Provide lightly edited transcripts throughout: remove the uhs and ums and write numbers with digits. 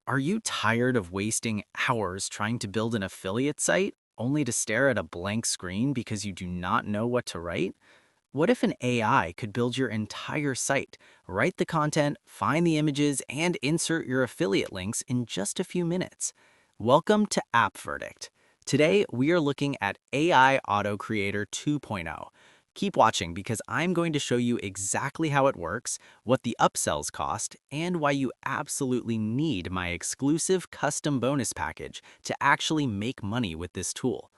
Are you tired of wasting hours trying to build an affiliate site only to stare at a blank screen because you do not know what to write? What if an AI could build your entire site, write the content, find the images, and insert your affiliate links in just a few minutes? Welcome to App Verdict. Today, we are looking at AI AutoCreatr 2.0. Keep watching because I'm going to show you exactly how it works, what the upsells cost, and why you absolutely need my exclusive custom bonus package to actually make money with this tool.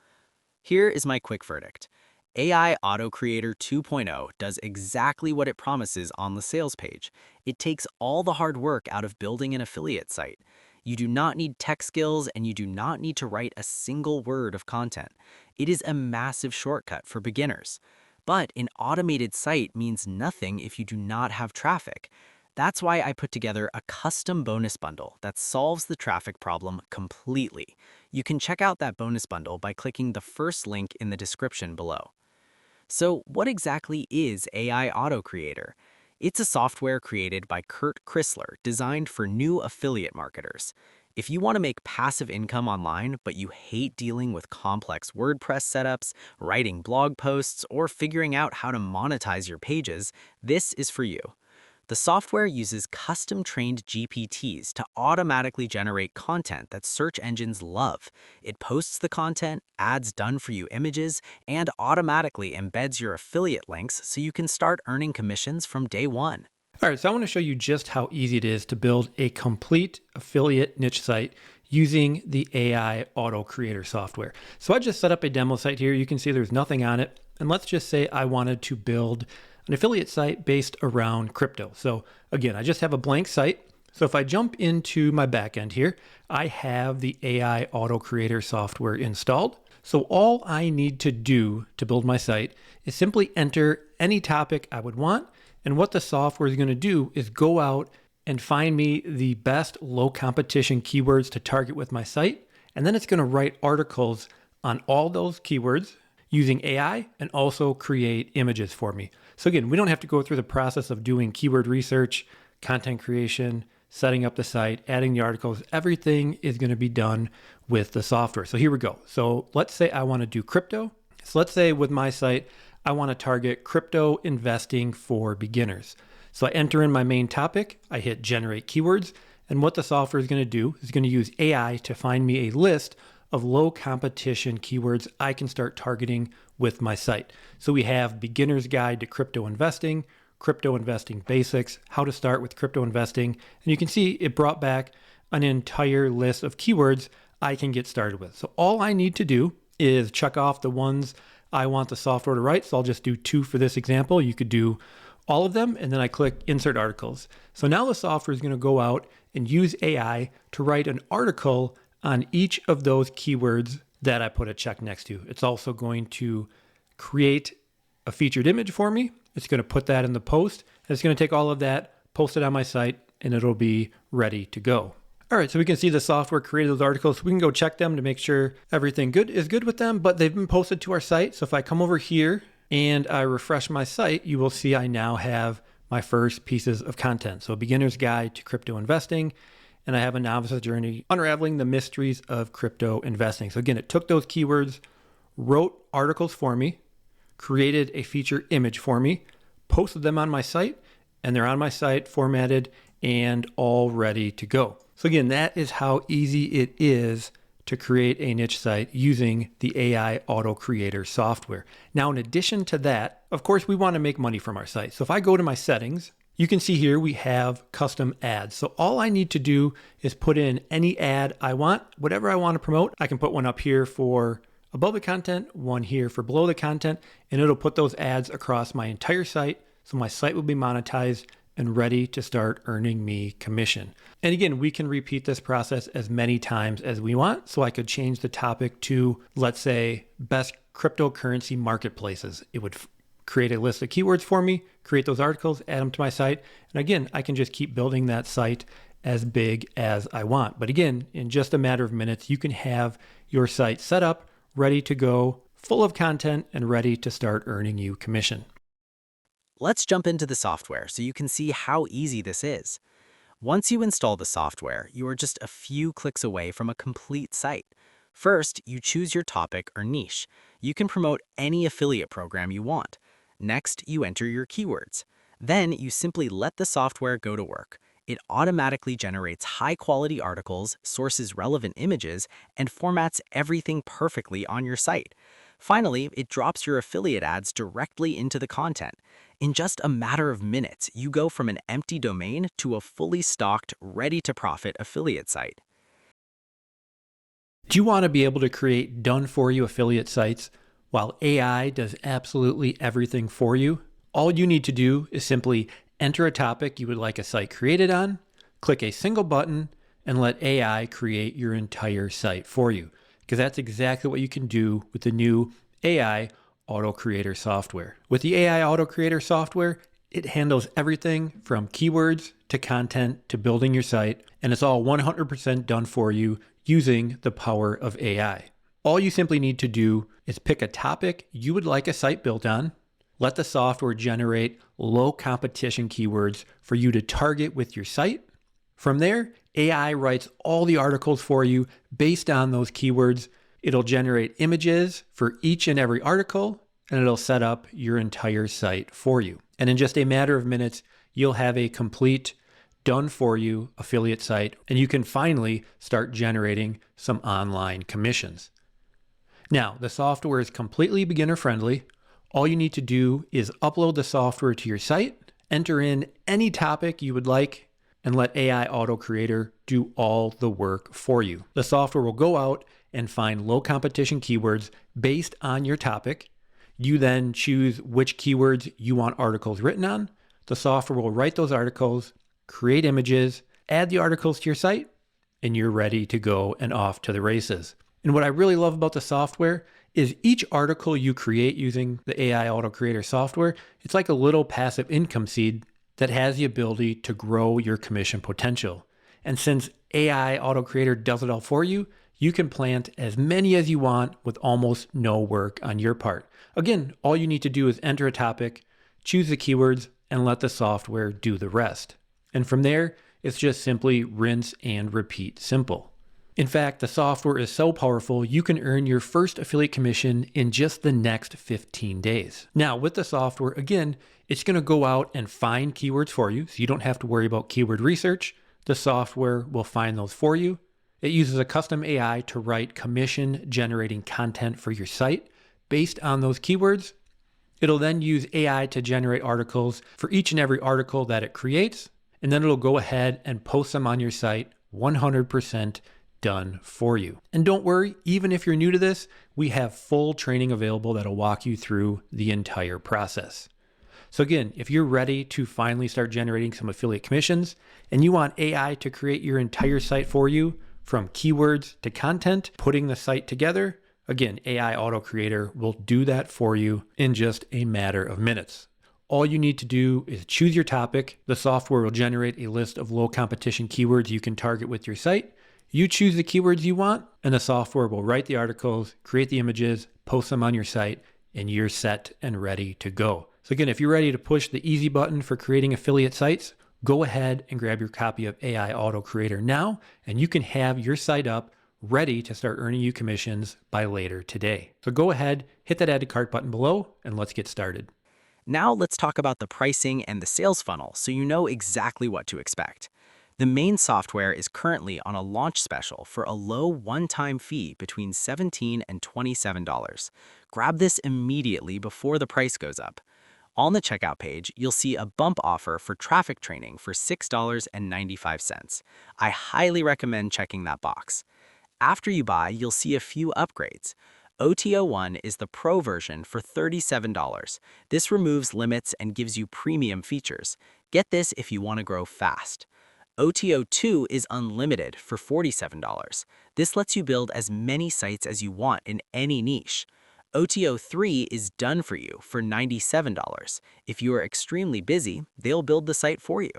Here is my quick verdict. AI AutoCreatr 2.0 does exactly what it promises on the sales page. It takes all the hard work out of building an affiliate site. You do not need tech skills and you do not need to write a single word of content. It is a massive shortcut for beginners. But an automated site means nothing if you do not have traffic. That's why I put together a custom bonus bundle that solves the traffic problem completely. You can check out that bonus bundle by clicking the first link in the description below. So, what exactly is AI AutoCreatr? It's a software created by Kurt Chrysler designed for new affiliate marketers. If you want to make passive income online, but you hate dealing with complex WordPress setups, writing blog posts, or figuring out how to monetize your pages, this is for you. The software uses custom-trained GPTs to automatically generate content that search engines love. It posts the content, adds done-for-you images, and automatically embeds your affiliate links so you can start earning commissions from day one. All right, so I want to show you just how easy it is to build a complete affiliate niche site using the AI AutoCreatr software. So I just set up a demo site here. You can see there's nothing on it. And let's just say I wanted to build an affiliate site based around crypto. So again, I just have a blank site. So if I jump into my backend here, I have the AI AutoCreatr software installed. So all I need to do to build my site is simply enter any topic I would want. And what the software is going to do is go out and find me the best low competition keywords to target with my site. And then it's going to write articles on all those keywords using AI and also create images for me. So again, we don't have to go through the process of doing keyword research, content creation, setting up the site, adding the articles. Everything is going to be done with the software. So here we go. So let's say I want to do crypto. So let's say with my site, I want to target crypto investing for beginners. So I enter in my main topic, I hit generate keywords, and what the software is going to do is going to use AI to find me a list of low competition keywords I can start targeting with my site. So we have beginner's guide to crypto investing basics, how to start with crypto investing, and you can see it brought back an entire list of keywords I can get started with. So all I need to do is check off the ones I want the software to write. So I'll just do 2 for this example. You could do all of them, and then I click insert articles. So now the software is going to go out and use AI to write an article on each of those keywords that I put a check next to. It's also going to create a featured image for me. It's going to put that in the post. And it's going to take all of that, post it on my site, and it'll be ready to go. All right, so we can see the software created those articles. We can go check them to make sure everything is good with them, but they've been posted to our site. So if I come over here and I refresh my site, you will see I now have my first pieces of content. So a beginner's guide to crypto investing, and I have a novice's journey unraveling the mysteries of crypto investing. So again, it took those keywords, wrote articles for me, created a feature image for me, posted them on my site, and they're on my site formatted and all ready to go. So again, that is how easy it is to create a niche site using the AI AutoCreatr software. Now, in addition to that, of course, we want to make money from our site. So if I go to my settings, you can see here we have custom ads. So all I need to do is put in any ad I want, whatever I want to promote. I can put one up here for above the content, one here for below the content, and it'll put those ads across my entire site. So my site will be monetized and ready to start earning me commission. And again, we can repeat this process as many times as we want. So I could change the topic to, let's say, best cryptocurrency marketplaces. It would create a list of keywords for me, create those articles, add them to my site. And again, I can just keep building that site as big as I want. But again, in just a matter of minutes, you can have your site set up, ready to go, full of content, and ready to start earning you commission. Let's jump into the software so you can see how easy this is. Once you install the software, you are just a few clicks away from a complete site. First, you choose your topic or niche. You can promote any affiliate program you want. Next, you enter your keywords. Then you simply let the software go to work. It automatically generates high-quality articles, sources relevant images, and formats everything perfectly on your site. Finally, it drops your affiliate ads directly into the content. In just a matter of minutes, you go from an empty domain to a fully stocked, ready-to-profit affiliate site. Do you want to be able to create done for you affiliate sites while AI does absolutely everything for you? All you need to do is simply enter a topic you would like a site created on, click a single button, and let AI create your entire site for you. Because that's exactly what you can do with the new AI AutoCreatr software. With the AI AutoCreatr software, it handles everything from keywords to content to building your site, and it's all 100% done for you using the power of AI. All you simply need to do is pick a topic you would like a site built on, let the software generate low competition keywords for you to target with your site. From there, AI writes all the articles for you based on those keywords. It'll generate images for each and every article, and it'll set up your entire site for you. And in just a matter of minutes, you'll have a complete done for you affiliate site, and you can finally start generating some online commissions. Now, the software is completely beginner friendly. All you need to do is upload the software to your site, enter in any topic you would like, and let AI AutoCreatr do all the work for you. The software will go out and find low competition keywords based on your topic. You then choose which keywords you want articles written on. The software will write those articles, create images, add the articles to your site, and you're ready to go and off to the races. And what I really love about the software is each article you create using the AI AutoCreatr software, it's like a little passive income seed that has the ability to grow your commission potential. And since AI AutoCreatr does it all for you, you can plant as many as you want with almost no work on your part. Again, all you need to do is enter a topic, choose the keywords, and let the software do the rest. And from there, it's just simply rinse and repeat simple. In fact, the software is so powerful, you can earn your first affiliate commission in just the next 15 days. Now, with the software, again, it's going to go out and find keywords for you, so you don't have to worry about keyword research. The software will find those for you. It uses a custom AI to write commission generating content for your site based on those keywords. It'll then use AI to generate articles for each and every article that it creates, and then it'll go ahead and post them on your site 100% done for you. And don't worry, even if you're new to this, we have full training available that'll walk you through the entire process. So again, if you're ready to finally start generating some affiliate commissions and you want AI to create your entire site for you, from keywords to content, putting the site together, again, AI AutoCreatr will do that for you in just a matter of minutes. All you need to do is choose your topic. The software will generate a list of low competition keywords you can target with your site. You choose the keywords you want, and the software will write the articles, create the images, post them on your site, and you're set and ready to go. So again, if you're ready to push the easy button for creating affiliate sites, go ahead and grab your copy of AI AutoCreatr now, and you can have your site up ready to start earning you commissions by later today. So go ahead, hit that add to cart button below, and let's get started. Now let's talk about the pricing and the sales funnel so you know exactly what to expect. The main software is currently on a launch special for a low one-time fee between $17 and $27. Grab this immediately before the price goes up. On the checkout page, you'll see a bump offer for traffic training for $6.95. I highly recommend checking that box. After you buy, you'll see a few upgrades. OTO1 is the Pro version for $37. This removes limits and gives you premium features. Get this if you want to grow fast. OTO2 is unlimited for $47. This lets you build as many sites as you want in any niche. OTO3 is done for you for $97. If you are extremely busy, they'll build the site for you.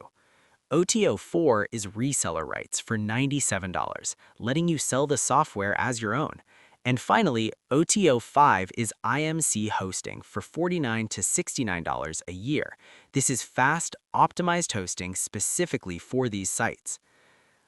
OTO4 is reseller rights for $97, letting you sell the software as your own. And finally, OTO 5 is IMC hosting for $49 to $69 a year. This is fast, optimized hosting specifically for these sites.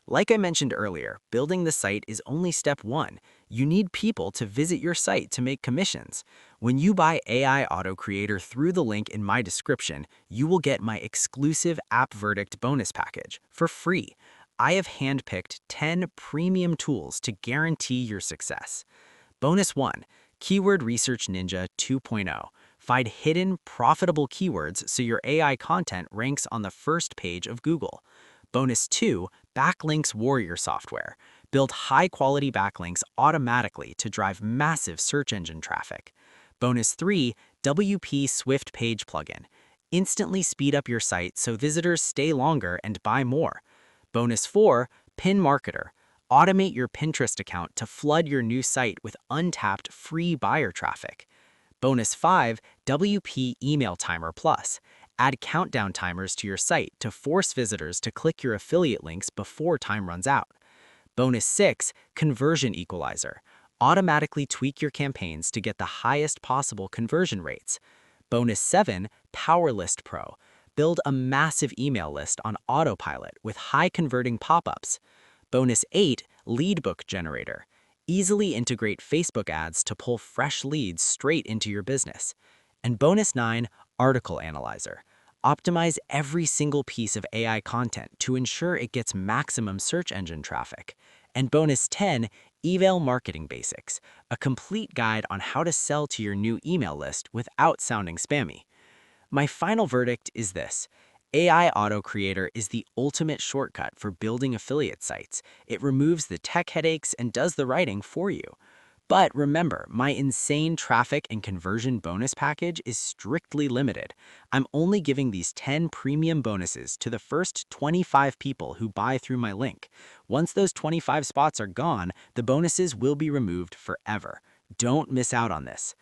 Like I mentioned earlier, building the site is only step one. You need people to visit your site to make commissions. When you buy AI AutoCreatr through the link in my description, you will get my exclusive App Verdict bonus package for free. I have handpicked 10 premium tools to guarantee your success. Bonus 1, Keyword Research Ninja 2.0. Find hidden, profitable keywords so your AI content ranks on the first page of Google. Bonus 2, Backlinks Warrior software. Build high-quality backlinks automatically to drive massive search engine traffic. Bonus 3, WP Swift Page plugin. Instantly speed up your site so visitors stay longer and buy more. Bonus 4, Pin Marketer. Automate your Pinterest account to flood your new site with untapped free buyer traffic. Bonus 5, WP Email Timer Plus. Add countdown timers to your site to force visitors to click your affiliate links before time runs out. Bonus 6, Conversion Equalizer. Automatically tweak your campaigns to get the highest possible conversion rates. Bonus 7, Power List Pro. Build a massive email list on autopilot with high converting pop-ups. Bonus 8, Lead Book Generator. Easily integrate Facebook ads to pull fresh leads straight into your business. And bonus 9, Article Analyzer. Optimize every single piece of AI content to ensure it gets maximum search engine traffic. And bonus 10, Email Marketing Basics, a complete guide on how to sell to your new email list without sounding spammy. My final verdict is this. AI AutoCreatr is the ultimate shortcut for building affiliate sites. It removes the tech headaches and does the writing for you. But remember, my insane traffic and conversion bonus package is strictly limited. I'm only giving these 10 premium bonuses to the first 25 people who buy through my link. Once those 25 spots are gone, the bonuses will be removed forever. Don't miss out on this.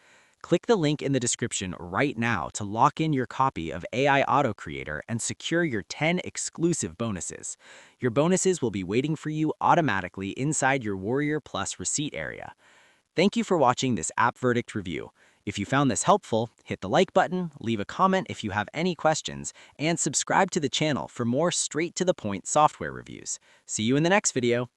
Click the link in the description right now to lock in your copy of AI AutoCreatr and secure your 10 exclusive bonuses. Your bonuses will be waiting for you automatically inside your Warrior Plus receipt area. Thank you for watching this App Verdict review. If you found this helpful, hit the like button, leave a comment if you have any questions, and subscribe to the channel for more straight-to-the-point software reviews. See you in the next video.